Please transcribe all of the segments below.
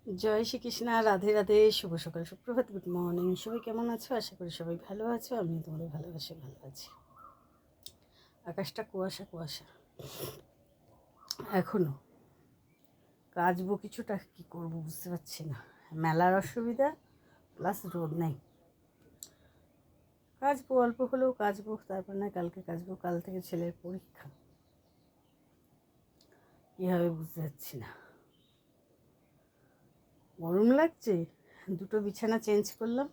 জয় শ্রীকৃষ্ণ, রাধে রাধে, শুভ সকাল, সুপ্রভাত, good morning. সবাই কেমন আছো? আশা করি সবাই ভালো আছো। আমি তোমাদের ভালোবাসি, ভালো আছি। আকাশটা কুয়াশা কুয়াশা এখনো। কাচবো কিছুটা, কি করব বুঝতে পারছি না। মেলার অসুবিধা, প্লাস রোদ নেই। কাচবো, অল্প হলেও কাচবো, তারপর না কালকে কাচবো। কাল থেকে ছেলের পরীক্ষা, কী হবে বুঝতে পারছি না। গরম লাগছে, দুটো বিছানা চেঞ্জ করলাম,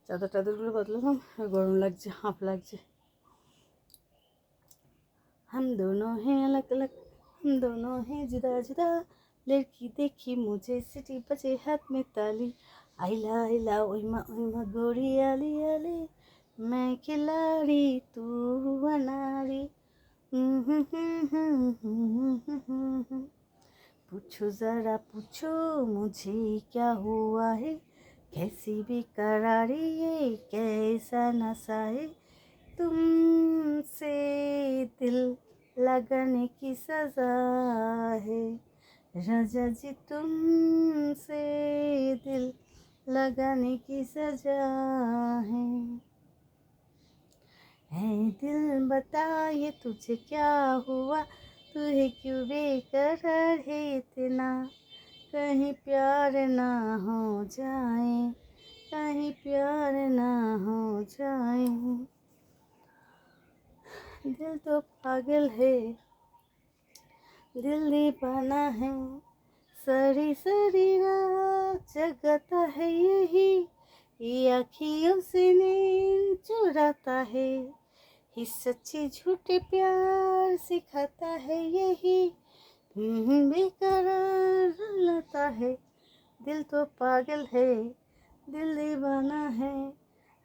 চাদর টাদরগুলো বদলালাম, গরম লাগছে, হাঁপ লাগছে। हम दोनों हैं अलग अलग, हम दोनों हैं जुदा जुदा, लड़की देखी मुझे सिटी बजे हाथ में ताली, आइला आइला ओइमा गोरी आली आली, मैं खिलाड़ी तू अनारी। पूछो जरा पूछो मुझे क्या हुआ है, कैसी बेकरारी ये कैसा नशा है, तुमसे दिल लगाने की सजा है, राजा जी तुमसे दिल लगाने की सजा है दिल बता ये तुझे क्या हुआ, तुझे क्यों बेकरार है इतना, कहीं प्यार ना हो जाए, कहीं प्यार ना हो जाए। दिल तो पागल है, दिल दीवाना है, सारी सारी रात जगाता है यही, ये आँखियों से नींद चुराता है, ये सच्चे झूठे प्यार सिखाता है यही, बेकरार रुलाता है। दिल तो पागल है, दिल दीवाना है,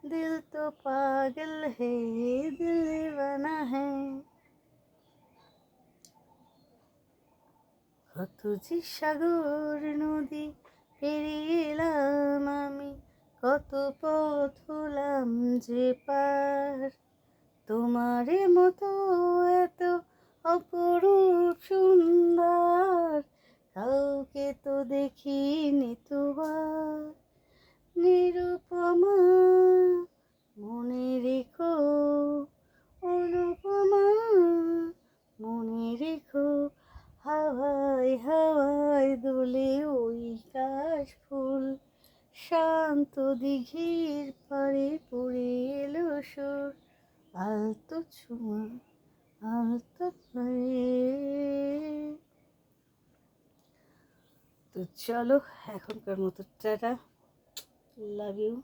दिल तो पागल है, दिल दीवाना है। কত যে সাগর নদী পেরিয়ে এলাম আমি, কত পথ হলাম যে পার, তোমারে মতো এত অপরূপ সুন্দর কাউকে তো দেখিনি তোমার, নিরুপমা মনে রেখো, অনুপমা মনে রেখো, হাওয়ায় হাওয়ায় দোলে ওই কাশ ফুল, শান্ত দিঘির পাড়ে পড়ে এলো সুর, আলতো ছোঁয়া আলতো পায়ে। তো চলো এখনকার মতো টাটা, লাভ ইউ।